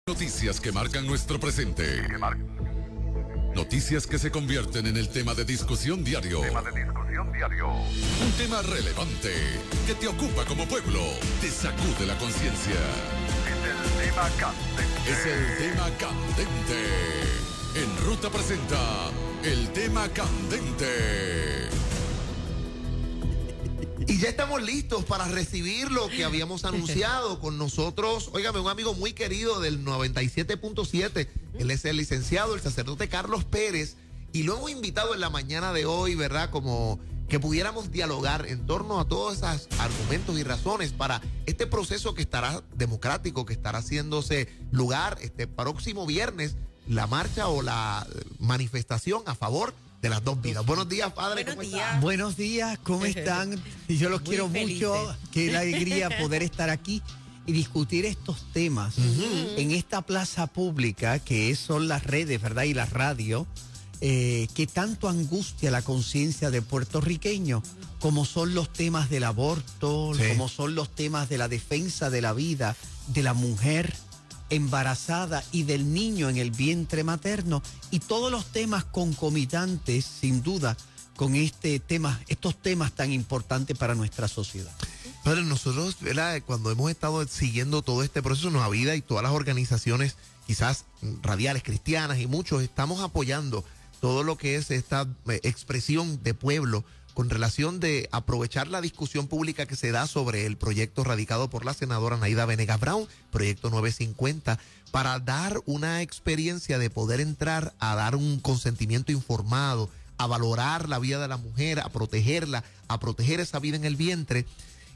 Noticias que marcan nuestro presente. Noticias que se convierten en el tema de discusión diario. Un tema relevante que te ocupa como pueblo, te sacude la conciencia. Es el tema candente. En Ruta presenta el tema candente. Y ya estamos listos para recibir lo que habíamos anunciado con nosotros. Óigame, un amigo muy querido del 97.7. Él es el licenciado, el sacerdote Carlos Pérez. Y lo hemos invitado en la mañana de hoy, ¿verdad? Como que pudiéramos dialogar en torno a todos esos argumentos y razones para este proceso que estará democrático, que estará haciéndose lugar este próximo viernes, la marcha o la manifestación a favor de las dos vidas. Buenos días, padre. Buenos ¿Cómo días. está? Buenos días, ¿cómo están? Yo los quiero mucho. Qué alegría poder estar aquí y discutir estos temas en esta plaza pública que son las redes, ¿verdad? Y la radio, que tanto angustia la conciencia de puertorriqueños, como son los temas del aborto, como son los temas de la defensa de la vida de la mujer embarazada y del niño en el vientre materno, y todos los temas concomitantes, sin duda, con estos temas tan importantes para nuestra sociedad. Padre, nosotros, ¿verdad? Cuando hemos estado siguiendo todo este proceso, Nueva Vida y todas las organizaciones, quizás radiales, cristianas y muchos, estamos apoyando todo lo que es esta expresión de pueblo con relación de aprovechar la discusión pública que se da sobre el proyecto radicado por la senadora Naida Venegas Brown, proyecto 950, para dar una experiencia de poder entrar a dar un consentimiento informado, a valorar la vida de la mujer, a protegerla, a proteger esa vida en el vientre.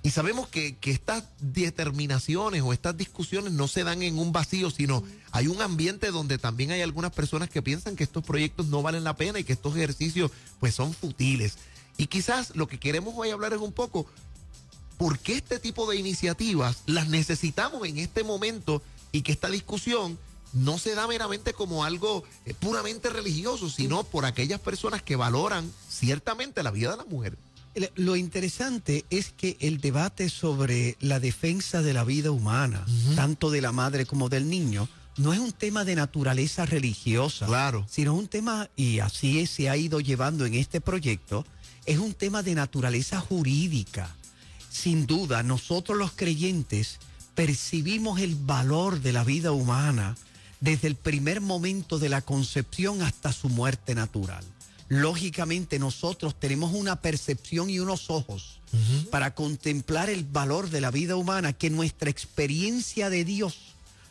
Y sabemos que estas determinaciones o estas discusiones no se dan en un vacío, sino hay un ambiente donde también hay algunas personas que piensan que estos proyectos no valen la pena y que estos ejercicios pues son futiles. Y quizás lo que queremos hoy hablar es un poco por qué este tipo de iniciativas las necesitamos en este momento y que esta discusión no se da meramente como algo puramente religioso, sino por aquellas personas que valoran ciertamente la vida de la mujer. Lo interesante es que el debate sobre la defensa de la vida humana, tanto de la madre como del niño, no es un tema de naturaleza religiosa, claro, sino un tema, y así se ha ido llevando en este proyecto, es un tema de naturaleza jurídica. Sin duda, nosotros los creyentes percibimos el valor de la vida humana desde el primer momento de la concepción hasta su muerte natural. Lógicamente, nosotros tenemos una percepción y unos ojos para contemplar el valor de la vida humana que nuestra experiencia de Dios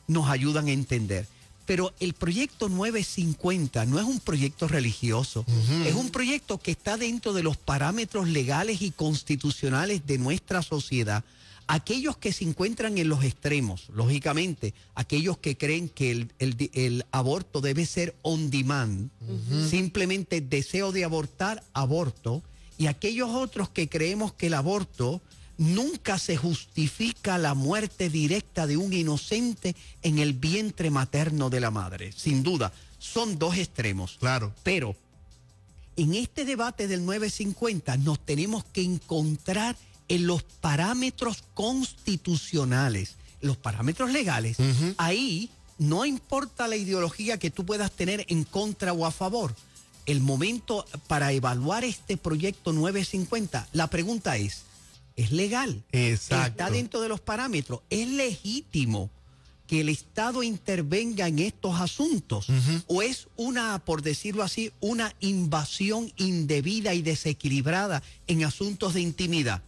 nos ayudan a entender. Pero el proyecto 950 no es un proyecto religioso, es un proyecto que está dentro de los parámetros legales y constitucionales de nuestra sociedad. Aquellos que se encuentran en los extremos, lógicamente, aquellos que creen que el aborto debe ser on demand, simplemente deseo de abortar, aborto, y aquellos otros que creemos que el aborto nunca se justifica la muerte directa de un inocente en el vientre materno de la madre. Sin duda, son dos extremos. Claro. Pero en este debate del 950 nos tenemos que encontrar en los parámetros constitucionales, los parámetros legales. Ahí no importa la ideología que tú puedas tener en contra o a favor. El momento para evaluar este proyecto 950, la pregunta es legal. Exacto. Está dentro de los parámetros. ¿Es legítimo que el Estado intervenga en estos asuntos? ¿O es por decirlo así, una invasión indebida y desequilibrada en asuntos de intimidad?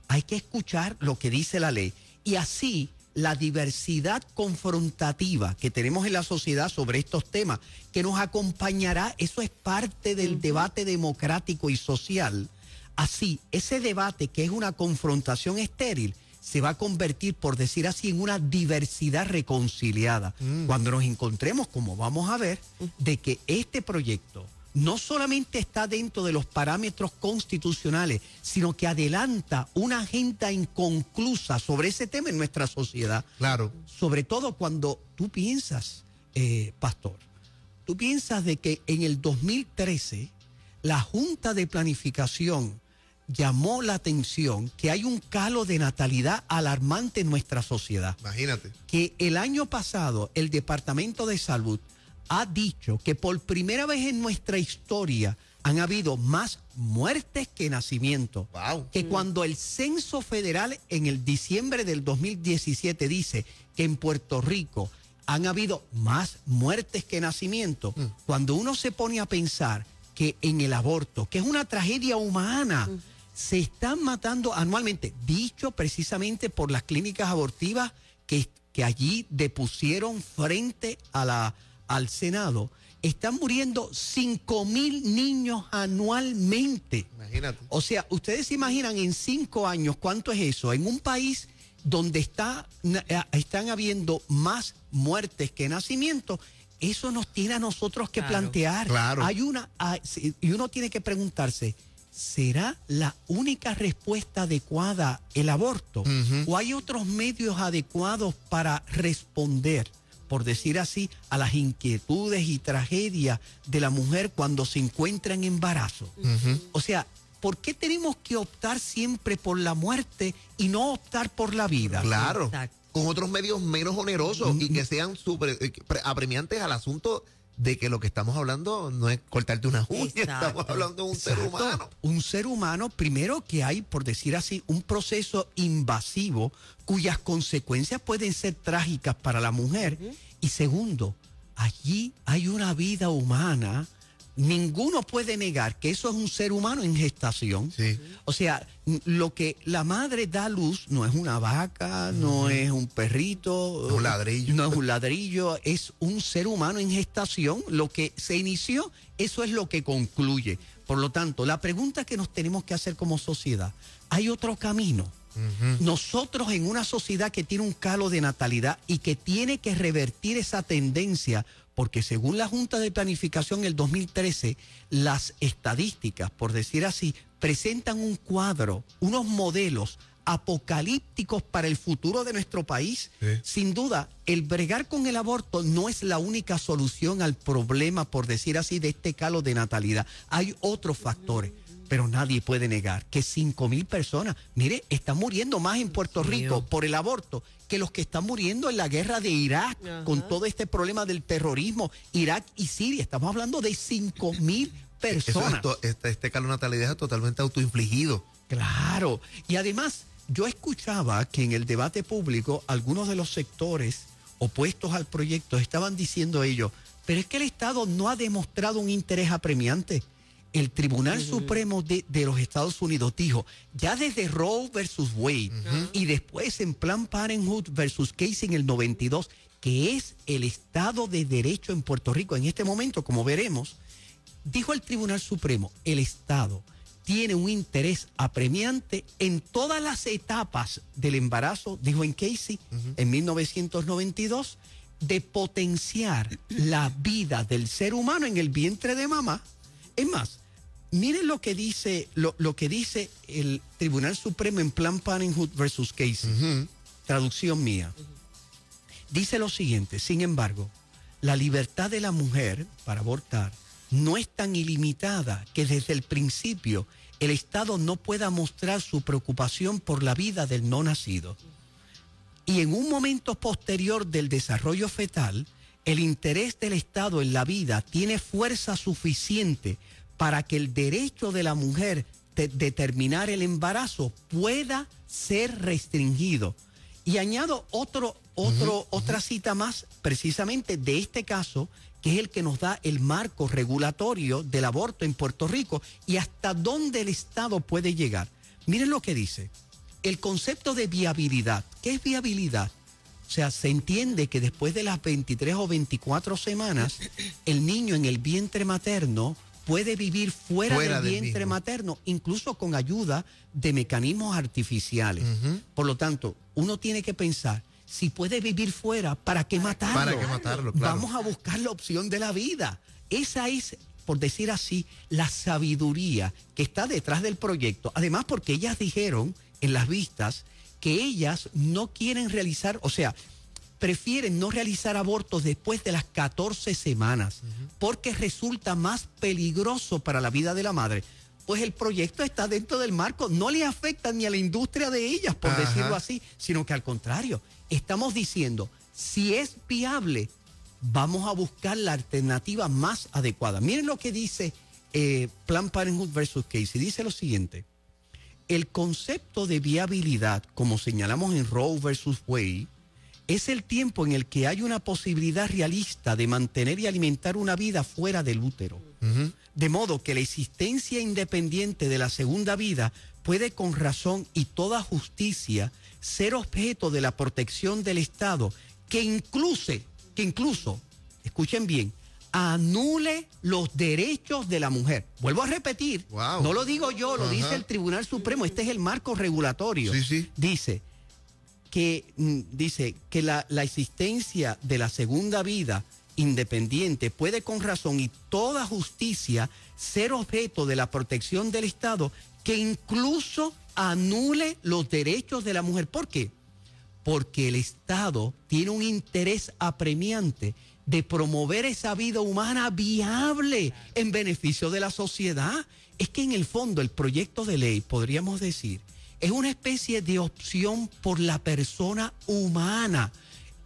Hay que escuchar lo que dice la ley. Y así, la diversidad confrontativa que tenemos en la sociedad sobre estos temas, que nos acompañará, eso es parte del debate democrático y social. Así, ese debate que es una confrontación estéril se va a convertir, por decir así, en una diversidad reconciliada. Cuando nos encontremos, como vamos a ver, de que este proyecto no solamente está dentro de los parámetros constitucionales, sino que adelanta una agenda inconclusa sobre ese tema en nuestra sociedad. Claro. Sobre todo cuando tú piensas, pastor, tú piensas de que en el 2013 la Junta de Planificación llamó la atención que hay un calo de natalidad alarmante en nuestra sociedad. Imagínate. Que el año pasado el Departamento de Salud ha dicho que por primera vez en nuestra historia han habido más muertes que nacimientos. Wow. Que cuando el Censo Federal en el diciembre del 2017 dice que en Puerto Rico han habido más muertes que nacimientos, cuando uno se pone a pensar que en el aborto, que es una tragedia humana, se están matando anualmente, dicho precisamente por las clínicas abortivas que allí depusieron frente a al Senado, están muriendo 5,000 niños anualmente. Imagínate. O sea, ustedes se imaginan en 5 años cuánto es eso. En un país donde están habiendo más muertes que nacimientos, eso nos tiene a nosotros que plantear. Claro. Y uno tiene que preguntarse, ¿será la única respuesta adecuada el aborto? ¿O hay otros medios adecuados para responder, por decir así, a las inquietudes y tragedias de la mujer cuando se encuentra en embarazo? O sea, ¿por qué tenemos que optar siempre por la muerte y no optar por la vida? Claro. Exacto. Con otros medios menos onerosos y que sean súper apremiantes al asunto de que lo que estamos hablando no es cortarte una uña, estamos hablando de un ser humano. Un ser humano, primero que hay, por decir así, un proceso invasivo cuyas consecuencias pueden ser trágicas para la mujer. Y segundo, allí hay una vida humana. Ninguno puede negar que eso es un ser humano en gestación. Sí. O sea, lo que la madre da a luz no es una vaca, no es un perrito. No es un ladrillo. No es un ladrillo, es un ser humano en gestación. Lo que se inició, eso es lo que concluye. Por lo tanto, la pregunta que nos tenemos que hacer como sociedad, ¿hay otro camino? Nosotros en una sociedad que tiene un calo de natalidad y que tiene que revertir esa tendencia, porque según la Junta de Planificación en el 2013, las estadísticas, por decir así, presentan un cuadro, unos modelos apocalípticos para el futuro de nuestro país. Sí. Sin duda, el bregar con el aborto no es la única solución al problema, por decir así, de este calo de natalidad. Hay otros factores. Pero nadie puede negar que 5,000 personas, mire, están muriendo más en Puerto Rico por el aborto que los que están muriendo en la guerra de Irak, con todo este problema del terrorismo, Irak y Siria. Estamos hablando de 5,000 personas. Este calo de natalidad es totalmente autoinfligido. Claro. Y además, yo escuchaba que en el debate público algunos de los sectores opuestos al proyecto estaban diciendo ellos, pero es que el Estado no ha demostrado un interés apremiante. El Tribunal Supremo de los Estados Unidos dijo, ya desde Roe versus Wade y después en Planned Parenthood versus Casey en el 92, que es el Estado de Derecho en Puerto Rico en este momento, como veremos, dijo el Tribunal Supremo, el Estado tiene un interés apremiante en todas las etapas del embarazo, dijo en Casey en 1992, de potenciar la vida del ser humano en el vientre de mamá. Es más, miren lo que dice el Tribunal Supremo en Planned Parenthood versus Casey. Traducción mía. Dice lo siguiente, sin embargo, la libertad de la mujer para abortar no es tan ilimitada que desde el principio el Estado no pueda mostrar su preocupación por la vida del no nacido. Y en un momento posterior del desarrollo fetal, el interés del Estado en la vida tiene fuerza suficiente para que el derecho de la mujer de terminar el embarazo pueda ser restringido. Y añado otra cita más, precisamente de este caso, que es el que nos da el marco regulatorio del aborto en Puerto Rico y hasta dónde el Estado puede llegar. Miren lo que dice. El concepto de viabilidad. ¿Qué es viabilidad? O sea, se entiende que después de las 23 o 24 semanas, el niño en el vientre materno puede vivir fuera del vientre materno, incluso con ayuda de mecanismos artificiales. Por lo tanto, uno tiene que pensar, si puede vivir fuera, ¿para qué matarlo? ¿Para qué matarlo? Claro. Vamos a buscar la opción de la vida. Esa es, por decir así, la sabiduría que está detrás del proyecto. Además, porque ellas dijeron en las vistas que ellas no quieren realizar, o sea, prefieren no realizar abortos después de las 14 semanas, porque resulta más peligroso para la vida de la madre. pues el proyecto está dentro del marco, no le afecta ni a la industria de ellas, por decirlo así, sino que al contrario, estamos diciendo, si es viable, vamos a buscar la alternativa más adecuada. Miren lo que dice Planned Parenthood versus Casey. Dice lo siguiente: el concepto de viabilidad, como señalamos en Roe versus Wade, es el tiempo en el que hay una posibilidad realista de mantener y alimentar una vida fuera del útero. De modo que la existencia independiente de la segunda vida puede con razón y toda justicia ser objeto de la protección del Estado, que incluso, escuchen bien, anule los derechos de la mujer. Vuelvo a repetir, no lo digo yo, lo dice el Tribunal Supremo, este es el marco regulatorio. Dice que la existencia de la segunda vida independiente puede con razón y toda justicia ser objeto de la protección del Estado, que incluso anule los derechos de la mujer. ¿Por qué? Porque el Estado tiene un interés apremiante de promover esa vida humana viable en beneficio de la sociedad. Es que en el fondo el proyecto de ley, podríamos decir, es una especie de opción por la persona humana.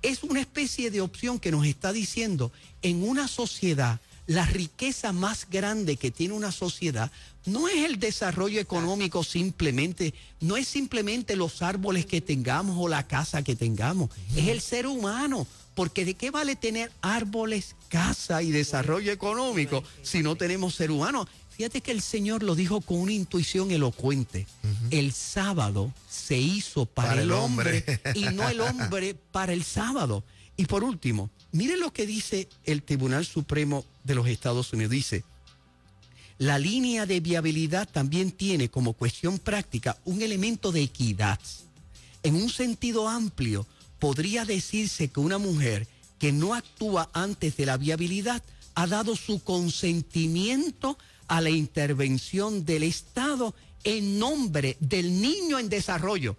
Es una especie de opción que nos está diciendo, en una sociedad, la riqueza más grande que tiene una sociedad no es el desarrollo económico simplemente, no es simplemente los árboles que tengamos o la casa que tengamos, es el ser humano. Porque ¿de qué vale tener árboles, casa y desarrollo económico si no tenemos ser humano? Fíjate que el Señor lo dijo con una intuición elocuente. El sábado se hizo para el hombre y no el hombre para el sábado. Y por último, miren lo que dice el Tribunal Supremo de los Estados Unidos. Dice, la línea de viabilidad también tiene como cuestión práctica un elemento de equidad. En un sentido amplio, podría decirse que una mujer que no actúa antes de la viabilidad ha dado su consentimiento a la intervención del Estado en nombre del niño en desarrollo.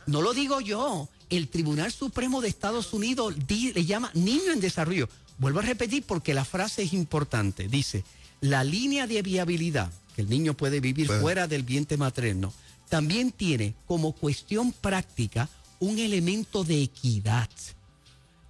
No lo digo yo, el Tribunal Supremo de Estados Unidos le llama niño en desarrollo. Vuelvo a repetir porque la frase es importante. Dice, la línea de viabilidad, que el niño puede vivir fuera del vientre materno, también tiene como cuestión práctica un elemento de equidad.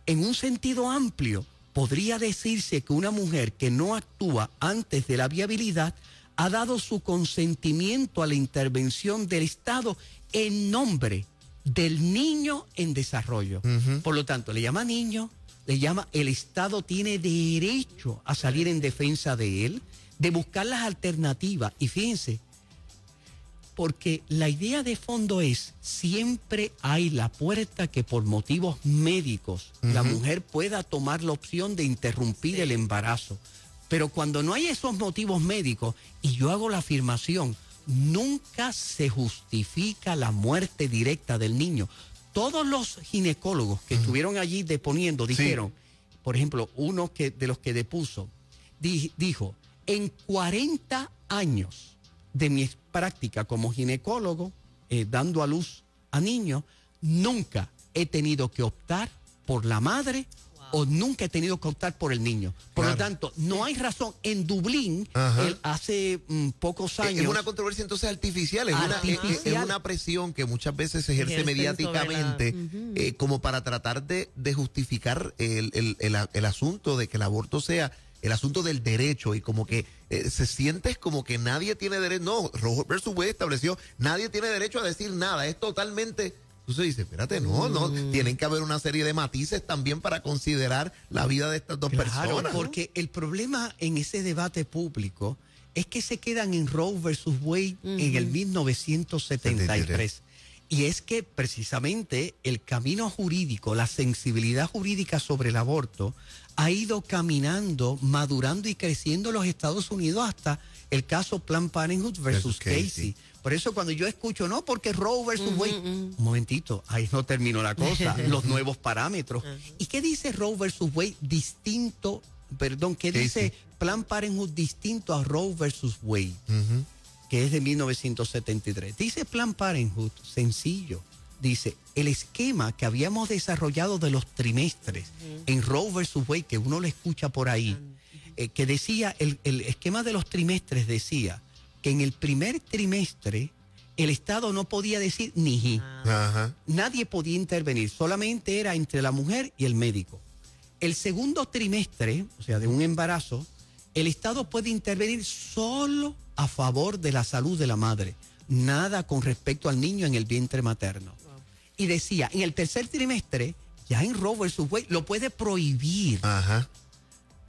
En un sentido amplio, podría decirse que una mujer que no actúa antes de la viabilidad ha dado su consentimiento a la intervención del Estado en nombre del niño en desarrollo. Por lo tanto, le llama niño, le llama, el Estado tiene derecho a salir en defensa de él, de buscar las alternativas. Y fíjense, porque la idea de fondo es, siempre hay la puerta que por motivos médicos la mujer pueda tomar la opción de interrumpir el embarazo. Pero cuando no hay esos motivos médicos, y yo hago la afirmación, nunca se justifica la muerte directa del niño. Todos los ginecólogos que estuvieron allí deponiendo dijeron, por ejemplo, uno de los que depuso, dijo, en 40 años de mi práctica como ginecólogo, dando a luz a niños, nunca he tenido que optar por la madre o nunca he tenido que optar por el niño. Por lo tanto, no hay razón. En Dublín, hace pocos años... Es una controversia entonces artificial, es una presión que muchas veces se ejerce mediáticamente como para tratar de justificar el asunto de que el aborto sea el asunto del derecho, y como que se siente como que nadie tiene derecho. No, Roe versus Wade estableció, nadie tiene derecho a decir nada, es totalmente... Entonces dice, espérate, no, tienen que haber una serie de matices también para considerar la vida de estas dos personas. Porque el problema en ese debate público es que se quedan en Roe versus Wade en el 1973. Y es que precisamente el camino jurídico, la sensibilidad jurídica sobre el aborto ha ido caminando, madurando y creciendo en los Estados Unidos hasta el caso Planned Parenthood versus Casey. Por eso cuando yo escucho, no, porque Roe versus Wade, un momentito, ahí no terminó la cosa, los nuevos parámetros. ¿Y qué dice Roe versus Wade distinto, qué dice Planned Parenthood distinto a Roe versus Wade, que es de 1973? Dice Planned Parenthood, sencillo, dice, el esquema que habíamos desarrollado de los trimestres en Roe versus Wade, que uno lo escucha por ahí, que decía, el esquema de los trimestres decía, que en el primer trimestre el Estado no podía decir ni ji. Ajá. Nadie podía intervenir, solamente era entre la mujer y el médico. El segundo trimestre, o sea, de un embarazo, el Estado puede intervenir solo a favor de la salud de la madre, nada con respecto al niño en el vientre materno. Y decía, en el tercer trimestre, ya en Roe vs. Wade, lo puede prohibir. Ajá.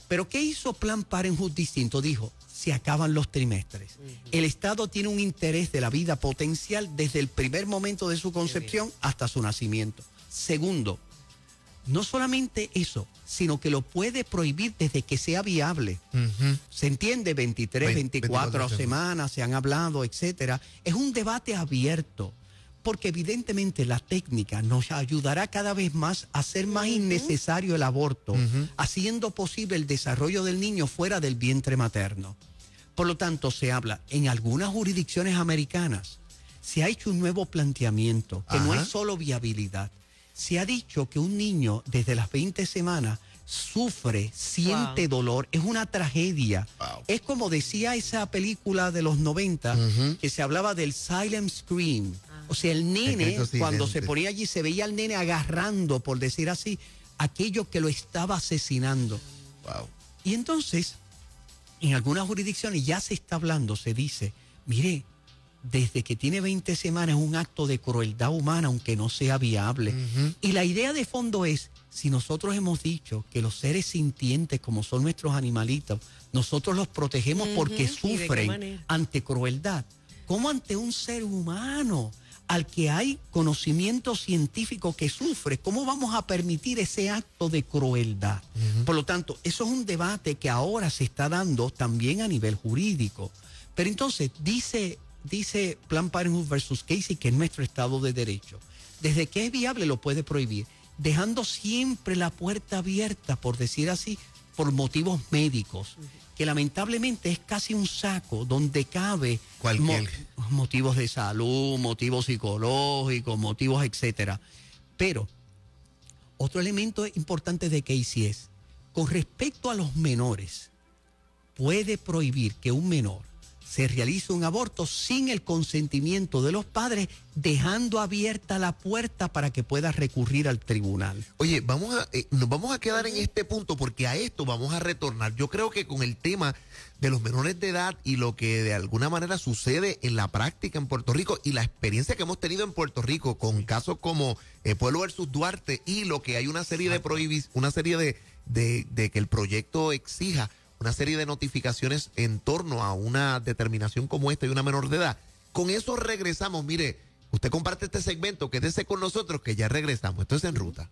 Pero ¿qué hizo Planned Parenthood distinto? Dijo, se acaban los trimestres. El Estado tiene un interés de la vida potencial desde el primer momento de su concepción hasta su nacimiento. Segundo, no solamente eso, sino que lo puede prohibir desde que sea viable. ¿Se entiende? 23, 24 semanas, se han hablado, etcétera. Es un debate abierto, porque evidentemente la técnica nos ayudará cada vez más a hacer más innecesario el aborto, haciendo posible el desarrollo del niño fuera del vientre materno. Por lo tanto, se habla en algunas jurisdicciones americanas, se ha hecho un nuevo planteamiento, que no es solo viabilidad. Se ha dicho que un niño desde las 20 semanas sufre, siente dolor, es una tragedia. Es como decía esa película de los 90, que se hablaba del silent scream. O sea, el nene, cuando se ponía allí, se veía al nene agarrando, por decir así, aquello que lo estaba asesinando. Y entonces, en algunas jurisdicciones ya se está hablando, se dice, mire, desde que tiene 20 semanas es un acto de crueldad humana, aunque no sea viable. Y la idea de fondo es, si nosotros hemos dicho que los seres sintientes, como son nuestros animalitos, nosotros los protegemos porque sufren ante crueldad, ¿cómo ante un ser humano al que hay conocimiento científico que sufre, cómo vamos a permitir ese acto de crueldad? Por lo tanto, eso es un debate que ahora se está dando también a nivel jurídico. Pero entonces, dice Planned Parenthood versus Casey, que es nuestro Estado de Derecho, desde que es viable lo puede prohibir, dejando siempre la puerta abierta, por decir así, por motivos médicos, que lamentablemente es casi un saco donde cabe motivos de salud, motivos psicológicos, motivos, etcétera. Pero otro elemento importante de Casey es, con respecto a los menores, puede prohibir que un menor se realiza un aborto sin el consentimiento de los padres, dejando abierta la puerta para que pueda recurrir al tribunal. Oye, nos vamos a quedar en este punto porque a esto vamos a retornar. Yo creo que con el tema de los menores de edad y lo que de alguna manera sucede en la práctica en Puerto Rico y la experiencia que hemos tenido en Puerto Rico con casos como Pueblo versus Duarte y lo que hay una serie de una serie de que el proyecto exija una serie de notificaciones en torno a una determinación como esta y una menor de edad. Con eso regresamos. Mire, usted comparte este segmento, quédese con nosotros que ya regresamos. Esto es En Ruta.